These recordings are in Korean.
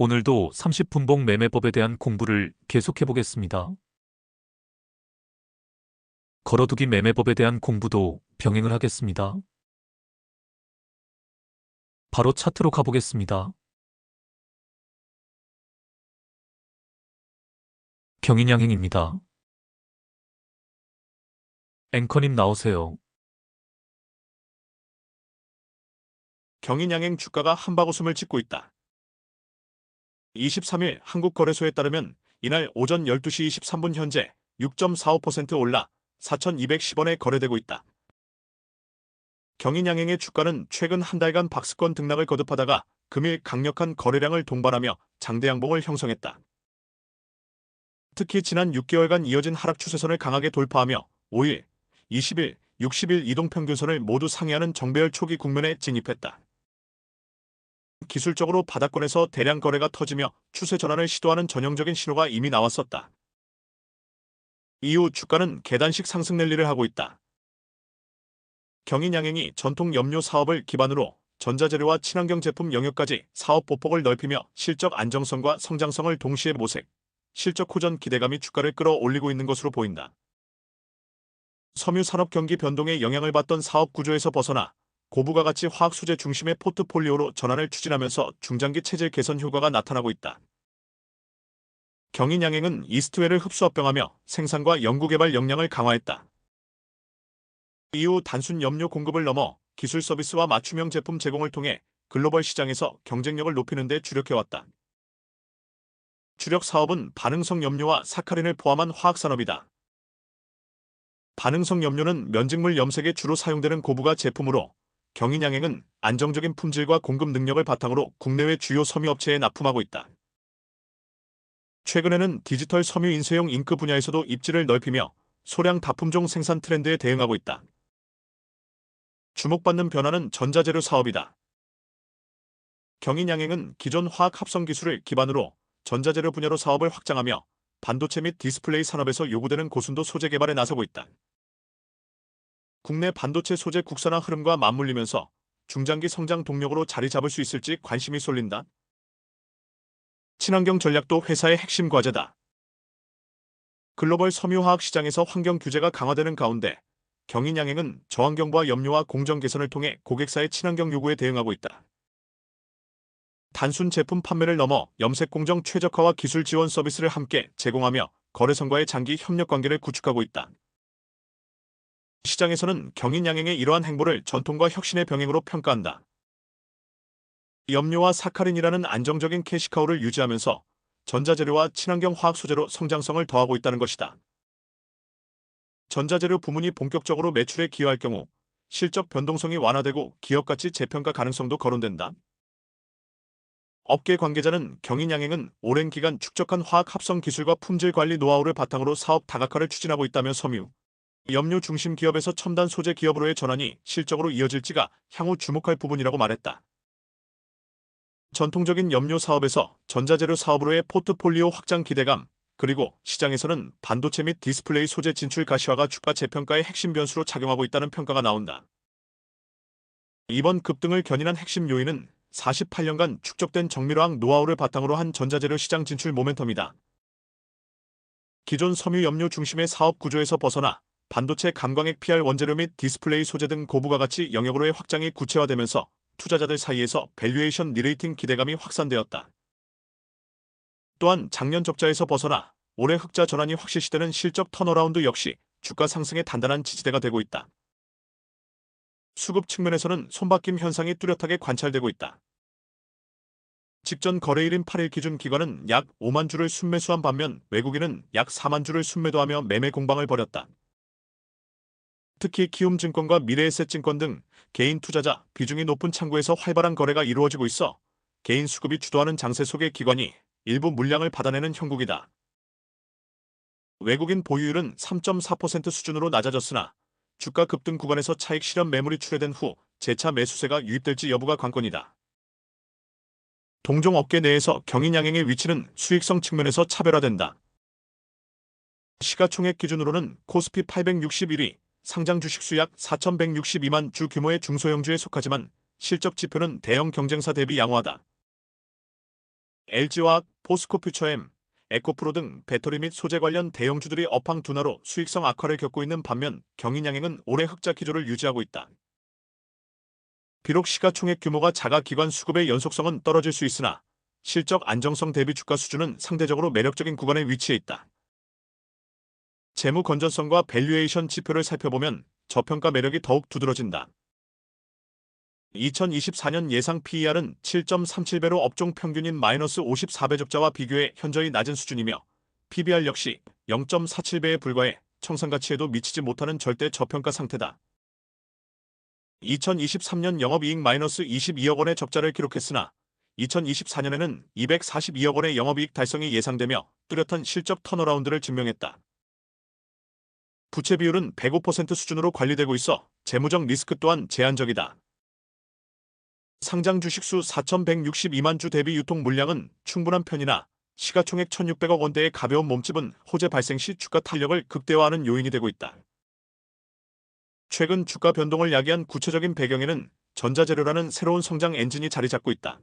오늘도 30분봉 매매법에 대한 공부를 계속해 보겠습니다. 걸어두기 매매법에 대한 공부도 병행을 하겠습니다. 바로 차트로 가보겠습니다. 경인양행입니다. 앵커님 나오세요. 경인양행 주가가 한바구음을 찍고 있다. 23일 한국거래소에 따르면 이날 오전 12시 23분 현재 6.45% 올라 4,210원에 거래되고 있다. 경인양행의 주가는 최근 한 달간 박스권 등락을 거듭하다가 금일 강력한 거래량을 동반하며 장대 양봉을 형성했다. 특히 지난 6개월간 이어진 하락 추세선을 강하게 돌파하며 5일, 20일, 60일 이동평균선을 모두 상회하는 정배열 초기 국면에 진입했다. 기술적으로 바닥권에서 대량 거래가 터지며 추세 전환을 시도하는 전형적인 신호가 이미 나왔었다. 이후 주가는 계단식 상승 랠리를 하고 있다. 경인양행이 전통 염료 사업을 기반으로 전자재료와 친환경 제품 영역까지 사업 보폭을 넓히며 실적 안정성과 성장성을 동시에 모색, 실적 호전 기대감이 주가를 끌어올리고 있는 것으로 보인다. 섬유 산업 경기 변동에 영향을 받던 사업 구조에서 벗어나 고부가 가치 화학 소재 중심의 포트폴리오로 전환을 추진하면서 중장기 체질 개선 효과가 나타나고 있다. 경인양행은 이스트웰을 흡수합병하며 생산과 연구개발 역량을 강화했다. 이후 단순 염료 공급을 넘어 기술 서비스와 맞춤형 제품 제공을 통해 글로벌 시장에서 경쟁력을 높이는 데 주력해왔다. 주력 사업은 반응성 염료와 사카린을 포함한 화학산업이다. 반응성 염료는 면직물 염색에 주로 사용되는 고부가 제품으로 경인양행은 안정적인 품질과 공급 능력을 바탕으로 국내외 주요 섬유업체에 납품하고 있다. 최근에는 디지털 섬유 인쇄용 잉크 분야에서도 입지를 넓히며 소량 다품종 생산 트렌드에 대응하고 있다. 주목받는 변화는 전자재료 사업이다. 경인양행은 기존 화학 합성 기술을 기반으로 전자재료 분야로 사업을 확장하며 반도체 및 디스플레이 산업에서 요구되는 고순도 소재 개발에 나서고 있다. 국내 반도체 소재 국산화 흐름과 맞물리면서 중장기 성장 동력으로 자리 잡을 수 있을지 관심이 쏠린다. 친환경 전략도 회사의 핵심 과제다. 글로벌 섬유화학 시장에서 환경 규제가 강화되는 가운데 경인양행은 저환경부와 염료와 공정 개선을 통해 고객사의 친환경 요구에 대응하고 있다. 단순 제품 판매를 넘어 염색 공정 최적화와 기술 지원 서비스를 함께 제공하며 거래선과의 장기 협력 관계를 구축하고 있다. 시장에서는 경인양행의 이러한 행보를 전통과 혁신의 병행으로 평가한다. 염료와 사카린이라는 안정적인 캐시카우를 유지하면서 전자재료와 친환경 화학 소재로 성장성을 더하고 있다는 것이다. 전자재료 부문이 본격적으로 매출에 기여할 경우 실적 변동성이 완화되고 기업 가치 재평가 가능성도 거론된다. 업계 관계자는 경인양행은 오랜 기간 축적한 화학 합성 기술과 품질 관리 노하우를 바탕으로 사업 다각화를 추진하고 있다며 섬유, 염료 중심 기업에서 첨단 소재 기업으로의 전환이 실적으로 이어질지가 향후 주목할 부분이라고 말했다. 전통적인 염료 사업에서 전자재료 사업으로의 포트폴리오 확장 기대감, 그리고 시장에서는 반도체 및 디스플레이 소재 진출 가시화가 주가 재평가의 핵심 변수로 작용하고 있다는 평가가 나온다. 이번 급등을 견인한 핵심 요인은 48년간 축적된 정밀화학 노하우를 바탕으로 한 전자재료 시장 진출 모멘텀이다. 기존 섬유 염료 중심의 사업 구조에서 벗어나 반도체 감광액 PR 원재료 및 디스플레이 소재 등 고부가 가치 영역으로의 확장이 구체화되면서 투자자들 사이에서 밸류에이션 리레이팅 기대감이 확산되었다. 또한 작년 적자에서 벗어나 올해 흑자 전환이 확실시되는 실적 턴어라운드 역시 주가 상승의 단단한 지지대가 되고 있다. 수급 측면에서는 손바뀜 현상이 뚜렷하게 관찰되고 있다. 직전 거래일인 8일 기준 기관은 약 5만 주를 순매수한 반면 외국인은 약 4만 주를 순매도하며 매매 공방을 벌였다. 특히 키움증권과 미래에셋증권 등 개인 투자자 비중이 높은 창구에서 활발한 거래가 이루어지고 있어 개인 수급이 주도하는 장세 속의 기관이 일부 물량을 받아내는 형국이다. 외국인 보유율은 3.4% 수준으로 낮아졌으나 주가 급등 구간에서 차익 실현 매물이 출회된 후 재차 매수세가 유입될지 여부가 관건이다. 동종 업계 내에서 경인양행의 위치는 수익성 측면에서 차별화된다. 시가총액 기준으로는 코스피 861위, 상장 주식수 약 4,162만 주 규모의 중소형주에 속하지만 실적 지표는 대형 경쟁사 대비 양호하다. LG화학, 포스코퓨처엠, 에코프로 등 배터리 및 소재 관련 대형주들이 업황 둔화로 수익성 악화를 겪고 있는 반면 경인양행은 올해 흑자 기조를 유지하고 있다. 비록 시가총액 규모가 작아 기관 수급의 연속성은 떨어질 수 있으나 실적 안정성 대비 주가 수준은 상대적으로 매력적인 구간에 위치해 있다. 재무 건전성과 밸류에이션 지표를 살펴보면 저평가 매력이 더욱 두드러진다. 2024년 예상 PER은 7.37배로 업종 평균인 마이너스 54배 적자와 비교해 현저히 낮은 수준이며 PBR 역시 0.47배에 불과해 청산가치에도 미치지 못하는 절대 저평가 상태다. 2023년 영업이익 마이너스 22억 원의 적자를 기록했으나 2024년에는 242억 원의 영업이익 달성이 예상되며 뚜렷한 실적 턴어라운드를 증명했다. 부채 비율은 105% 수준으로 관리되고 있어 재무적 리스크 또한 제한적이다. 상장 주식수 4,162만 주 대비 유통 물량은 충분한 편이나 시가총액 1,600억 원대의 가벼운 몸집은 호재 발생 시 주가 탄력을 극대화하는 요인이 되고 있다. 최근 주가 변동을 야기한 구체적인 배경에는 전자재료라는 새로운 성장 엔진이 자리 잡고 있다.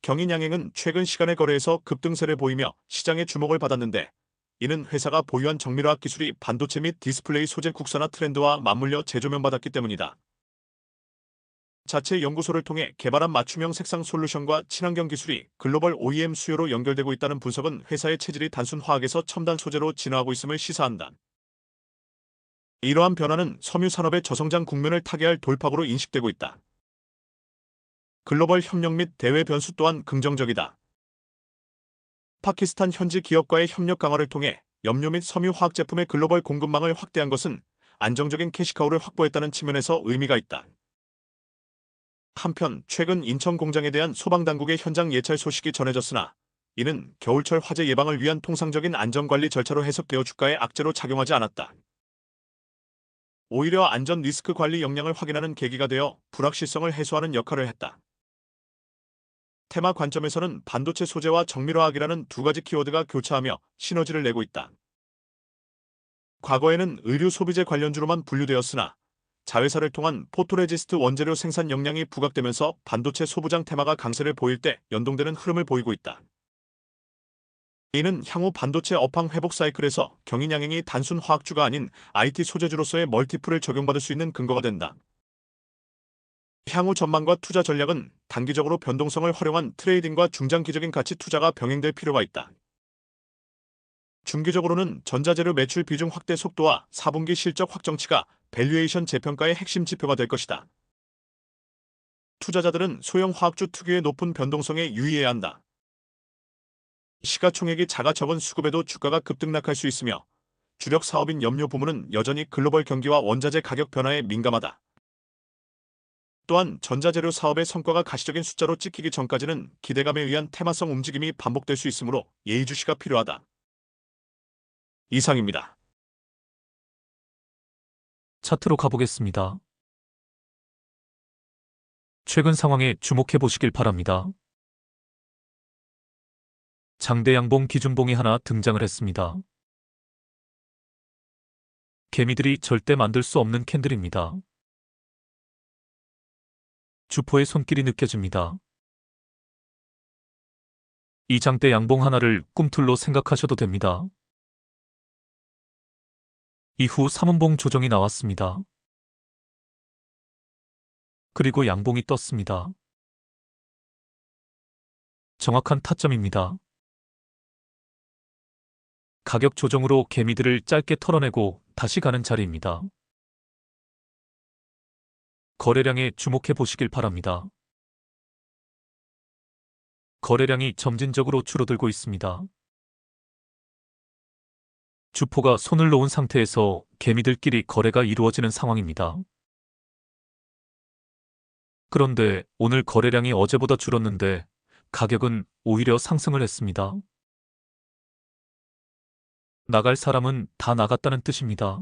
경인양행은 최근 시간의 거래에서 급등세를 보이며 시장의 주목을 받았는데 이는 회사가 보유한 정밀화학 기술이 반도체 및 디스플레이 소재 국산화 트렌드와 맞물려 재조명받았기 때문이다. 자체 연구소를 통해 개발한 맞춤형 색상 솔루션과 친환경 기술이 글로벌 OEM 수요로 연결되고 있다는 분석은 회사의 체질이 단순 화학에서 첨단 소재로 진화하고 있음을 시사한다. 이러한 변화는 섬유 산업의 저성장 국면을 타개할 돌파구로 인식되고 있다. 글로벌 협력 및 대외 변수 또한 긍정적이다. 파키스탄 현지 기업과의 협력 강화를 통해 염료 및 섬유 화학 제품의 글로벌 공급망을 확대한 것은 안정적인 캐시카우를 확보했다는 측면에서 의미가 있다. 한편 최근 인천 공장에 대한 소방당국의 현장 예찰 소식이 전해졌으나 이는 겨울철 화재 예방을 위한 통상적인 안전관리 절차로 해석되어 주가에 악재로 작용하지 않았다. 오히려 안전 리스크 관리 역량을 확인하는 계기가 되어 불확실성을 해소하는 역할을 했다. 테마 관점에서는 반도체 소재와 정밀화학이라는 두 가지 키워드가 교차하며 시너지를 내고 있다. 과거에는 의류 소비재 관련주로만 분류되었으나 자회사를 통한 포토레지스트 원재료 생산 역량이 부각되면서 반도체 소부장 테마가 강세를 보일 때 연동되는 흐름을 보이고 있다. 이는 향후 반도체 업황 회복 사이클에서 경인양행이 단순 화학주가 아닌 IT 소재주로서의 멀티플을 적용받을 수 있는 근거가 된다. 향후 전망과 투자 전략은 단기적으로 변동성을 활용한 트레이딩과 중장기적인 가치 투자가 병행될 필요가 있다. 중기적으로는 전자재료 매출 비중 확대 속도와 4분기 실적 확정치가 밸류에이션 재평가의 핵심 지표가 될 것이다. 투자자들은 소형 화학주 특유의 높은 변동성에 유의해야 한다. 시가총액이 작아 적은 수급에도 주가가 급등락할 수 있으며 주력 사업인 염료 부문은 여전히 글로벌 경기와 원자재 가격 변화에 민감하다. 또한 전자재료 사업의 성과가 가시적인 숫자로 찍히기 전까지는 기대감에 의한 테마성 움직임이 반복될 수 있으므로 예의주시가 필요하다. 이상입니다. 차트로 가보겠습니다. 최근 상황에 주목해 보시길 바랍니다. 장대 양봉 기준봉이 하나 등장을 했습니다. 개미들이 절대 만들 수 없는 캔들입니다. 주포의 손길이 느껴집니다. 이 장대 양봉 하나를 꿈틀로 생각하셔도 됩니다. 이후 3분봉 조정이 나왔습니다. 그리고 양봉이 떴습니다. 정확한 타점입니다. 가격 조정으로 개미들을 짧게 털어내고 다시 가는 자리입니다. 거래량에 주목해 보시길 바랍니다. 거래량이 점진적으로 줄어들고 있습니다. 주포가 손을 놓은 상태에서 개미들끼리 거래가 이루어지는 상황입니다. 그런데 오늘 거래량이 어제보다 줄었는데 가격은 오히려 상승을 했습니다. 나갈 사람은 다 나갔다는 뜻입니다.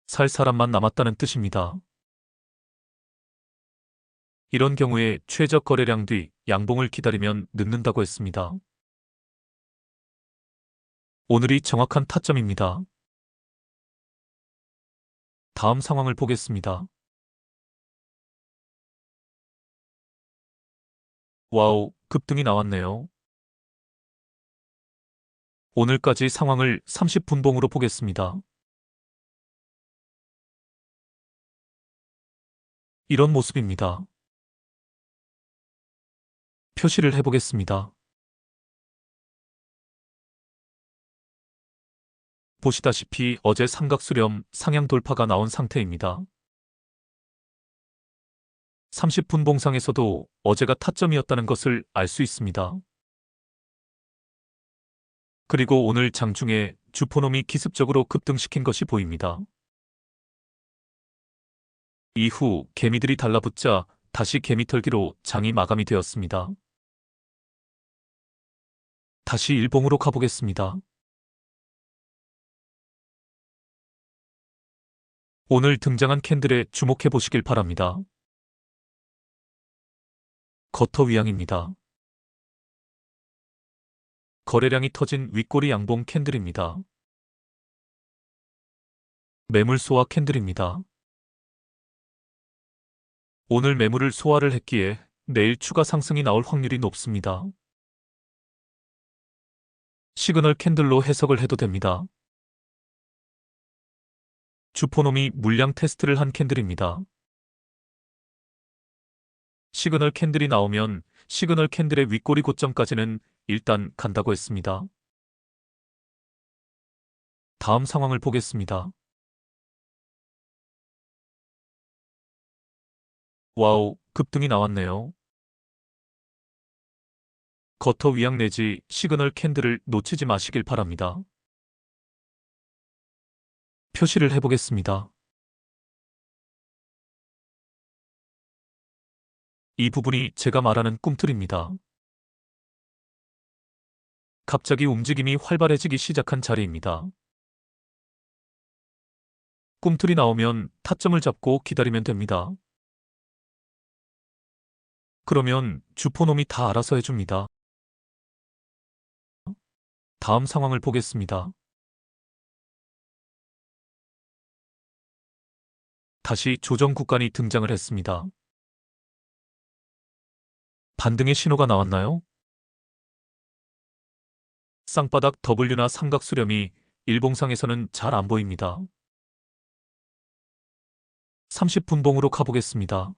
살 사람만 남았다는 뜻입니다. 이런 경우에 최저 거래량 뒤 양봉을 기다리면 늦는다고 했습니다. 오늘이 정확한 타점입니다. 다음 상황을 보겠습니다. 와우, 급등이 나왔네요. 오늘까지 상황을 30분봉으로 보겠습니다. 이런 모습입니다. 표시를 해보겠습니다. 보시다시피 어제 삼각수렴 상향 돌파가 나온 상태입니다. 30분 봉상에서도 어제가 타점이었다는 것을 알 수 있습니다. 그리고 오늘 장중에 주포놈이 기습적으로 급등시킨 것이 보입니다. 이후 개미들이 달라붙자 다시 개미털기로 장이 마감이 되었습니다. 다시 일봉으로 가보겠습니다. 오늘 등장한 캔들에 주목해 보시길 바랍니다. 거터 위양입니다. 거래량이 터진 윗꼬리 양봉 캔들입니다. 매물 소화 캔들입니다. 오늘 매물을 소화를 했기에 내일 추가 상승이 나올 확률이 높습니다. 시그널 캔들로 해석을 해도 됩니다. 주포놈이 물량 테스트를 한 캔들입니다. 시그널 캔들이 나오면 시그널 캔들의 윗꼬리 고점까지는 일단 간다고 했습니다. 다음 상황을 보겠습니다. 와우, 급등이 나왔네요. 거터 위양 내지 시그널 캔들을 놓치지 마시길 바랍니다. 표시를 해보겠습니다. 이 부분이 제가 말하는 꿈틀입니다. 갑자기 움직임이 활발해지기 시작한 자리입니다. 꿈틀이 나오면 타점을 잡고 기다리면 됩니다. 그러면 주포놈이 다 알아서 해줍니다. 다음 상황을 보겠습니다. 다시 조정 구간이 등장을 했습니다. 반등의 신호가 나왔나요? 쌍바닥 W나 삼각 수렴이 일봉상에서는 잘 안 보입니다. 30분봉으로 가보겠습니다.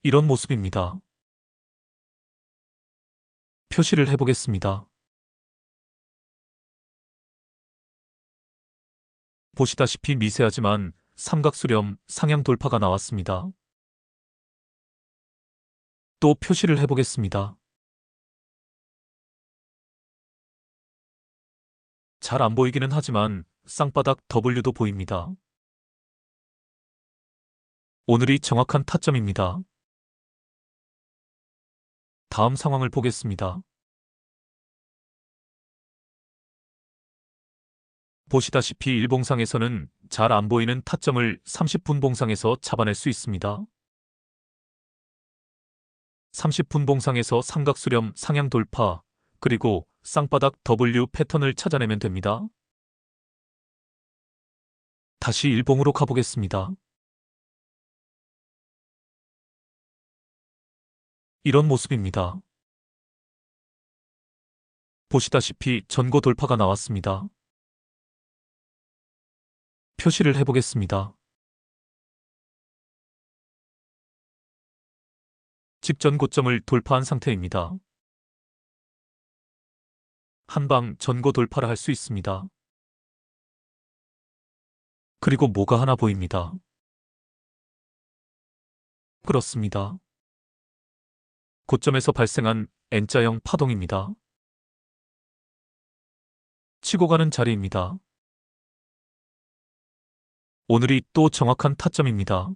이런 모습입니다. 표시를 해보겠습니다. 보시다시피 미세하지만 삼각수렴 상향 돌파가 나왔습니다. 또 표시를 해보겠습니다. 잘 안 보이기는 하지만 쌍바닥 W도 보입니다. 오늘이 정확한 타점입니다. 다음 상황을 보겠습니다. 보시다시피 일봉상에서는 잘 안 보이는 타점을 30분 봉상에서 잡아낼 수 있습니다. 30분 봉상에서 삼각수렴 상향 돌파, 그리고 쌍바닥 W 패턴을 찾아내면 됩니다. 다시 일봉으로 가보겠습니다. 이런 모습입니다. 보시다시피 전고 돌파가 나왔습니다. 표시를 해보겠습니다. 직전 고점을 돌파한 상태입니다. 한방 전고 돌파를 할 수 있습니다. 그리고 뭐가 하나 보입니다. 그렇습니다. 고점에서 발생한 N자형 파동입니다. 치고 가는 자리입니다. 오늘이 또 정확한 타점입니다.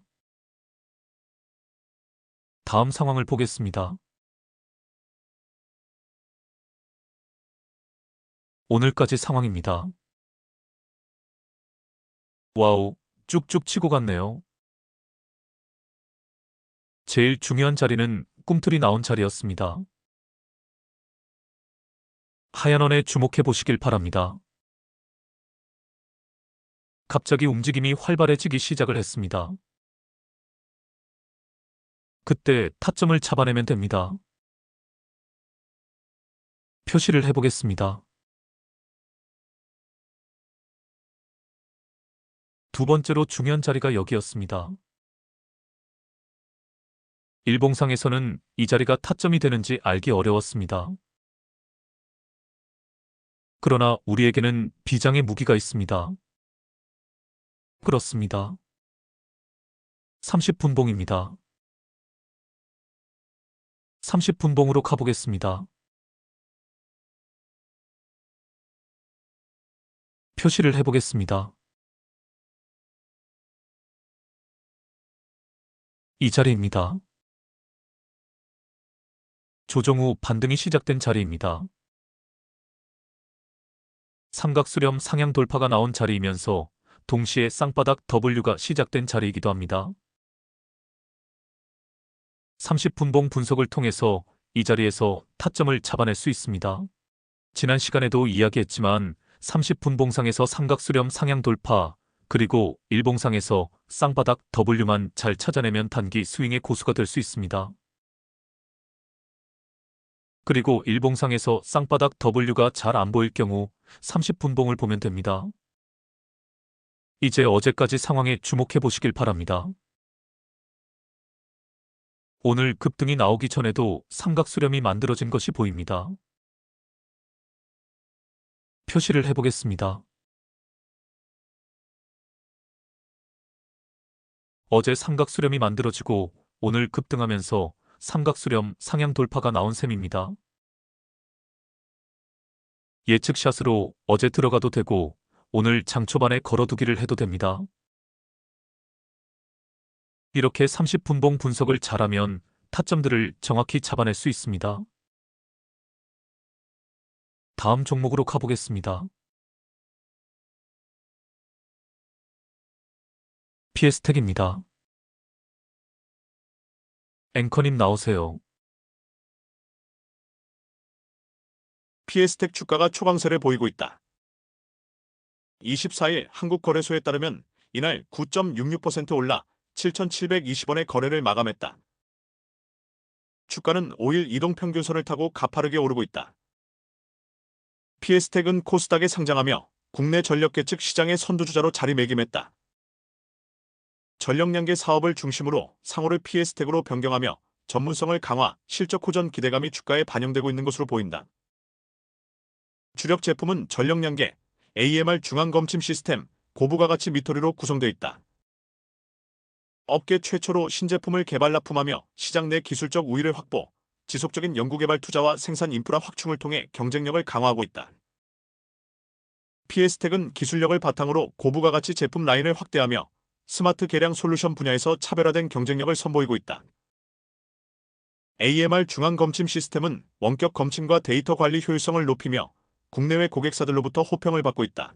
다음 상황을 보겠습니다. 오늘까지 상황입니다. 와우, 쭉쭉 치고 갔네요. 제일 중요한 자리는 꿈틀이 나온 자리였습니다. 하얀 원에 주목해 보시길 바랍니다. 갑자기 움직임이 활발해지기 시작을 했습니다. 그때 타점을 잡아내면 됩니다. 표시를 해보겠습니다. 두 번째로 중요한 자리가 여기였습니다. 일봉상에서는 이 자리가 타점이 되는지 알기 어려웠습니다. 그러나 우리에게는 비장의 무기가 있습니다. 그렇습니다. 30분봉입니다. 30분봉으로 가보겠습니다. 표시를 해보겠습니다. 이 자리입니다. 조정 후 반등이 시작된 자리입니다. 삼각수렴 상향 돌파가 나온 자리이면서 동시에 쌍바닥 W가 시작된 자리이기도 합니다. 30분봉 분석을 통해서 이 자리에서 타점을 잡아낼 수 있습니다. 지난 시간에도 이야기했지만 30분봉상에서 삼각수렴 상향 돌파, 그리고 일봉상에서 쌍바닥 W만 잘 찾아내면 단기 스윙의 고수가 될 수 있습니다. 그리고 일봉상에서 쌍바닥 W가 잘 안 보일 경우 30분봉을 보면 됩니다. 이제 어제까지 상황에 주목해 보시길 바랍니다. 오늘 급등이 나오기 전에도 삼각수렴이 만들어진 것이 보입니다. 표시를 해보겠습니다. 어제 삼각수렴이 만들어지고 오늘 급등하면서 삼각수렴 상향 돌파가 나온 셈입니다. 예측샷으로 어제 들어가도 되고 오늘 장 초반에 걸어두기를 해도 됩니다. 이렇게 30분봉 분석을 잘하면 타점들을 정확히 잡아낼 수 있습니다. 다음 종목으로 가보겠습니다. PS텍입니다. 앵커님 나오세요. PS텍 주가가 초강세를 보이고 있다. 24일 한국거래소에 따르면 이날 9.66% 올라 7,720원의 거래를 마감했다. 주가는 5일 이동평균선을 타고 가파르게 오르고 있다. PS텍은 코스닥에 상장하며 국내 전력계측 시장의 선두주자로 자리매김했다. 전력량계 사업을 중심으로 상호를 PS텍으로 변경하며 전문성을 강화, 실적 호전 기대감이 주가에 반영되고 있는 것으로 보인다. 주력 제품은 전력량계, AMR 중앙검침 시스템, 고부가가치 미터리로 구성되어 있다. 업계 최초로 신제품을 개발 납품하며 시장 내 기술적 우위를 확보, 지속적인 연구개발 투자와 생산 인프라 확충을 통해 경쟁력을 강화하고 있다. PS텍은 기술력을 바탕으로 고부가가치 제품 라인을 확대하며 스마트 계량 솔루션 분야에서 차별화된 경쟁력을 선보이고 있다. AMR 중앙검침 시스템은 원격 검침과 데이터 관리 효율성을 높이며 국내외 고객사들로부터 호평을 받고 있다.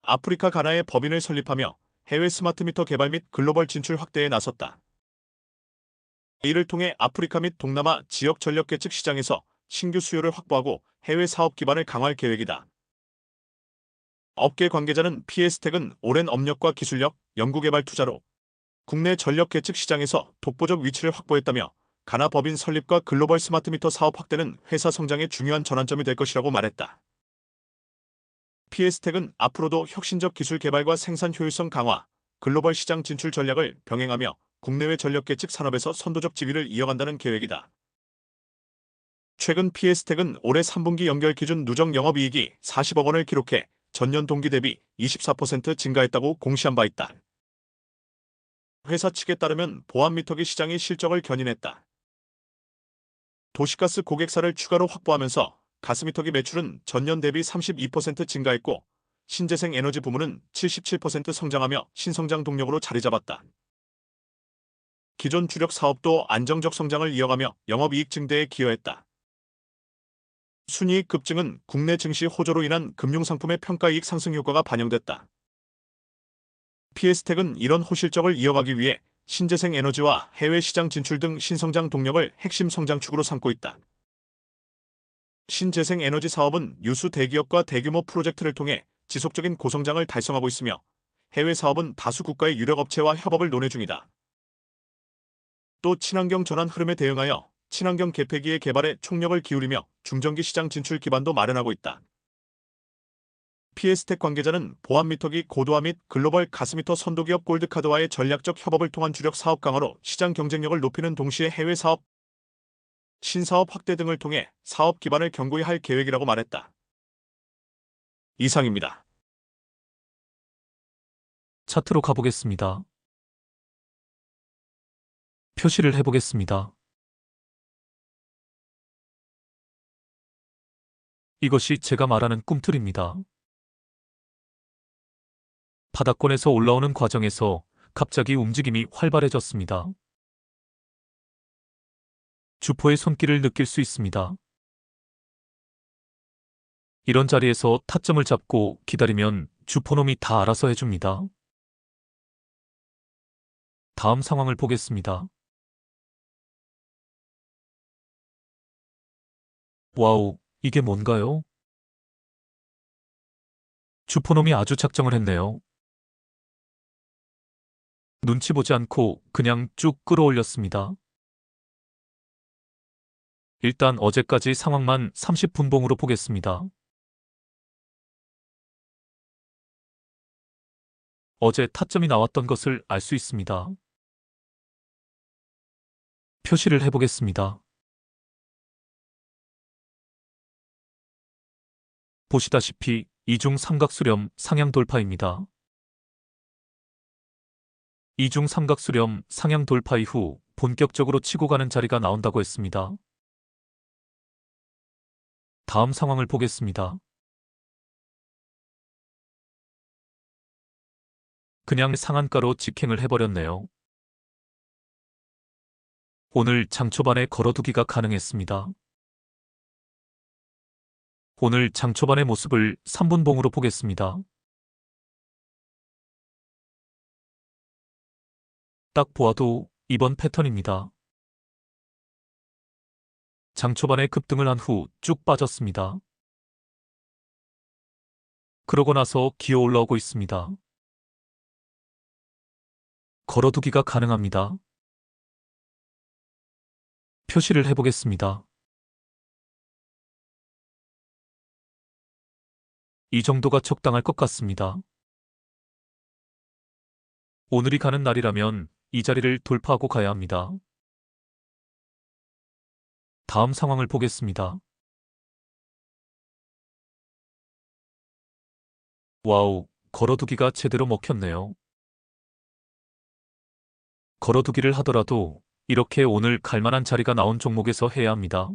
아프리카 가나에 법인을 설립하며 해외 스마트미터 개발 및 글로벌 진출 확대에 나섰다. 이를 통해 아프리카 및 동남아 지역 전력계측 시장에서 신규 수요를 확보하고 해외 사업 기반을 강화할 계획이다. 업계 관계자는 PS텍은 오랜 업력과 기술력, 연구개발 투자로 국내 전력계측 시장에서 독보적 위치를 확보했다며 가나 법인 설립과 글로벌 스마트미터 사업 확대는 회사 성장의 중요한 전환점이 될 것이라고 말했다. PS텍은 앞으로도 혁신적 기술 개발과 생산 효율성 강화, 글로벌 시장 진출 전략을 병행하며 국내외 전력계측 산업에서 선도적 지위를 이어간다는 계획이다. 최근 PS텍은 올해 3분기 연결 기준 누적 영업이익이 40억 원을 기록해 전년 동기 대비 24% 증가했다고 공시한 바 있다. 회사 측에 따르면 보안미터기 시장이 실적을 견인했다. 도시가스 고객사를 추가로 확보하면서 가스미터기 매출은 전년 대비 32% 증가했고 신재생 에너지 부문은 77% 성장하며 신성장 동력으로 자리 잡았다. 기존 주력 사업도 안정적 성장을 이어가며 영업이익 증대에 기여했다. 순이익 급증은 국내 증시 호조로 인한 금융상품의 평가이익 상승 효과가 반영됐다. PS텍은 이런 호실적을 이어가기 위해 신재생 에너지와 해외 시장 진출 등 신성장 동력을 핵심 성장축으로 삼고 있다. 신재생 에너지 사업은 유수 대기업과 대규모 프로젝트를 통해 지속적인 고성장을 달성하고 있으며 해외 사업은 다수 국가의 유력 업체와 협업을 논의 중이다. 또 친환경 전환 흐름에 대응하여 친환경 개폐기의 개발에 총력을 기울이며 중전기 시장 진출 기반도 마련하고 있다. PS텍 관계자는 보안 미터기 고도화 및 글로벌 가스미터 선도기업 골드카드와의 전략적 협업을 통한 주력 사업 강화로 시장 경쟁력을 높이는 동시에 해외 사업, 신사업 확대 등을 통해 사업 기반을 견고히 할 계획이라고 말했다. 이상입니다. 차트로 가보겠습니다. 표시를 해보겠습니다. 이것이 제가 말하는 꿈틀입니다. 바닥권에서 올라오는 과정에서 갑자기 움직임이 활발해졌습니다. 주포의 손길을 느낄 수 있습니다. 이런 자리에서 타점을 잡고 기다리면 주포놈이 다 알아서 해줍니다. 다음 상황을 보겠습니다. 와우, 이게 뭔가요? 주포놈이 아주 작정을 했네요. 눈치 보지 않고 그냥 쭉 끌어올렸습니다. 일단 어제까지 상황만 30분봉으로 보겠습니다. 어제 타점이 나왔던 것을 알 수 있습니다. 표시를 해보겠습니다. 보시다시피 이중 삼각수렴 상향 돌파입니다. 이중 삼각수렴 상향 돌파 이후 본격적으로 치고 가는 자리가 나온다고 했습니다. 다음 상황을 보겠습니다. 그냥 상한가로 직행을 해버렸네요. 오늘 장 초반에 걸어두기가 가능했습니다. 오늘 장 초반의 모습을 3분봉으로 보겠습니다. 딱 보아도 이번 패턴입니다. 장 초반에 급등을 한 후 쭉 빠졌습니다. 그러고 나서 기어 올라오고 있습니다. 걸어두기가 가능합니다. 표시를 해보겠습니다. 이 정도가 적당할 것 같습니다. 오늘이 가는 날이라면 이 자리를 돌파하고 가야 합니다. 다음 상황을 보겠습니다. 와우, 걸어두기가 제대로 먹혔네요. 걸어두기를 하더라도 이렇게 오늘 갈만한 자리가 나온 종목에서 해야 합니다.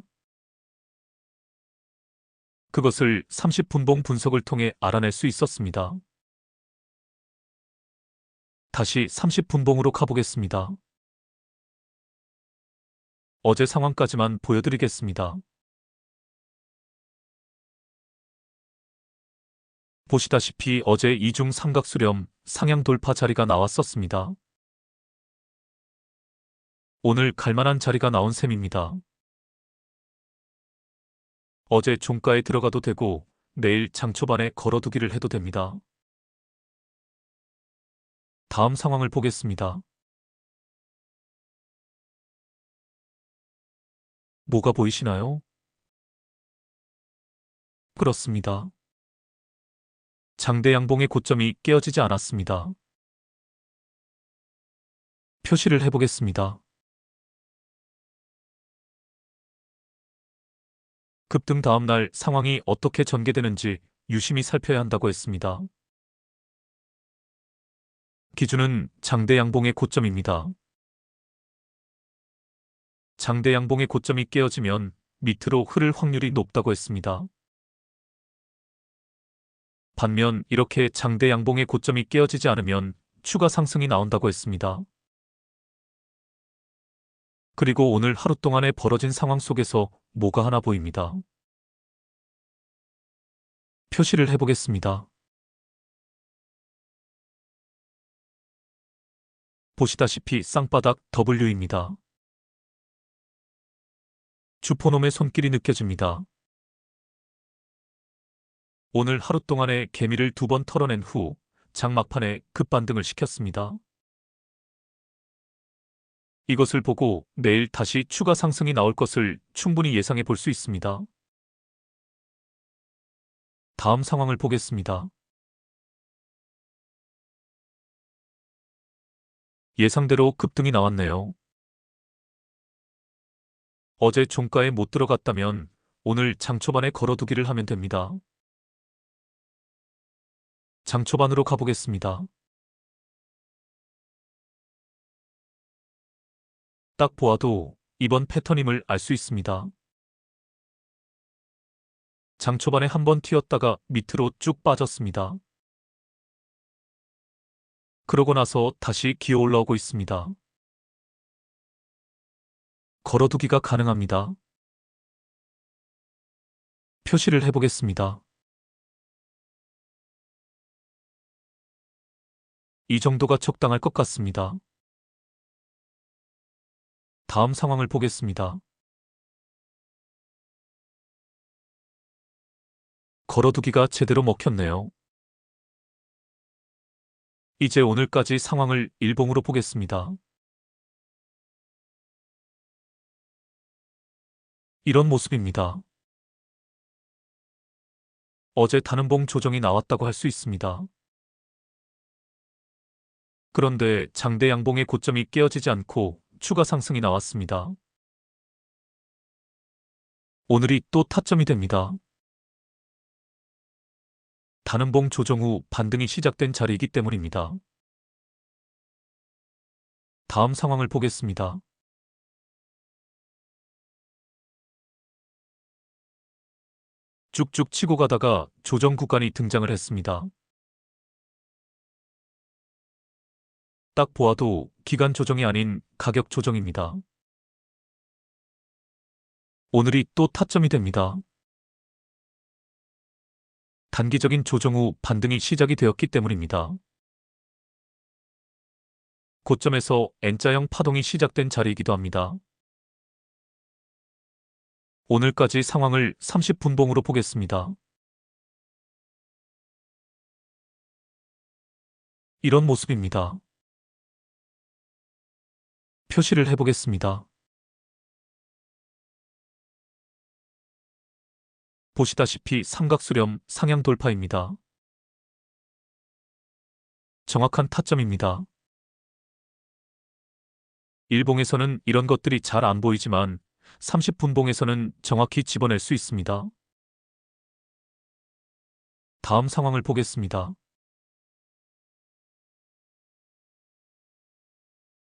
그것을 30분봉 분석을 통해 알아낼 수 있었습니다. 다시 30분봉으로 가보겠습니다. 어제 상황까지만 보여드리겠습니다. 보시다시피 어제 이중 삼각수렴 상향 돌파 자리가 나왔었습니다. 오늘 갈만한 자리가 나온 셈입니다. 어제 종가에 들어가도 되고 내일 장 초반에 걸어두기를 해도 됩니다. 다음 상황을 보겠습니다. 뭐가 보이시나요? 그렇습니다. 장대 양봉의 고점이 깨어지지 않았습니다. 표시를 해보겠습니다. 급등 다음날 상황이 어떻게 전개되는지 유심히 살펴야 한다고 했습니다. 기준은 장대 양봉의 고점입니다. 장대 양봉의 고점이 깨어지면 밑으로 흐를 확률이 높다고 했습니다. 반면 이렇게 장대 양봉의 고점이 깨어지지 않으면 추가 상승이 나온다고 했습니다. 그리고 오늘 하루 동안에 벌어진 상황 속에서 뭐가 하나 보입니다. 표시를 해보겠습니다. 보시다시피 쌍바닥 W입니다. 주포놈의 손길이 느껴집니다. 오늘 하루 동안에 개미를 2번 털어낸 후 장 막판에 급반등을 시켰습니다. 이것을 보고 내일 다시 추가 상승이 나올 것을 충분히 예상해 볼 수 있습니다. 다음 상황을 보겠습니다. 예상대로 급등이 나왔네요. 어제 종가에 못 들어갔다면 오늘 장 초반에 걸어두기를 하면 됩니다. 장 초반으로 가보겠습니다. 딱 보아도 이번 패턴임을 알 수 있습니다. 장 초반에 한번 튀었다가 밑으로 쭉 빠졌습니다. 그러고 나서 다시 기어 올라오고 있습니다. 걸어두기가 가능합니다. 표시를 해보겠습니다. 이 정도가 적당할 것 같습니다. 다음 상황을 보겠습니다. 걸어두기가 제대로 먹혔네요. 이제 오늘까지 상황을 일봉으로 보겠습니다. 이런 모습입니다. 어제 단음봉 조정이 나왔다고 할 수 있습니다. 그런데 장대 양봉의 고점이 깨어지지 않고 추가 상승이 나왔습니다. 오늘이 또 타점이 됩니다. 단음봉 조정 후 반등이 시작된 자리이기 때문입니다. 다음 상황을 보겠습니다. 쭉쭉 치고 가다가 조정 구간이 등장을 했습니다. 딱 보아도 기간 조정이 아닌 가격 조정입니다. 오늘이 또 타점이 됩니다. 단기적인 조정 후 반등이 시작이 되었기 때문입니다. 고점에서 N자형 파동이 시작된 자리이기도 합니다. 오늘까지 상황을 30분봉으로 보겠습니다. 이런 모습입니다. 표시를 해보겠습니다. 보시다시피 삼각수렴 상향 돌파입니다. 정확한 타점입니다. 일봉에서는 이런 것들이 잘 안 보이지만 30분봉에서는 정확히 집어낼 수 있습니다. 다음 상황을 보겠습니다.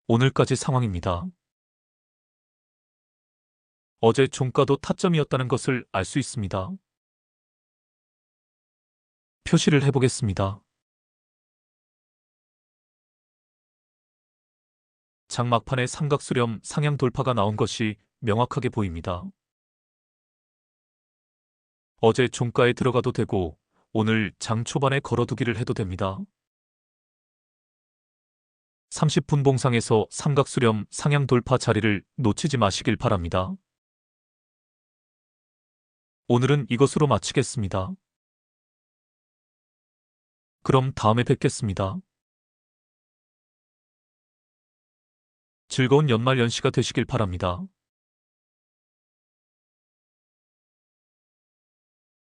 오늘까지 상황입니다. 어제 종가도 타점이었다는 것을 알 수 있습니다. 표시를 해보겠습니다. 장 막판에 삼각수렴 상향 돌파가 나온 것이 명확하게 보입니다. 어제 종가에 들어가도 되고 오늘 장 초반에 걸어두기를 해도 됩니다. 30분 봉상에서 삼각수렴 상향 돌파 자리를 놓치지 마시길 바랍니다. 오늘은 이것으로 마치겠습니다. 그럼 다음에 뵙겠습니다. 즐거운 연말 연시가 되시길 바랍니다.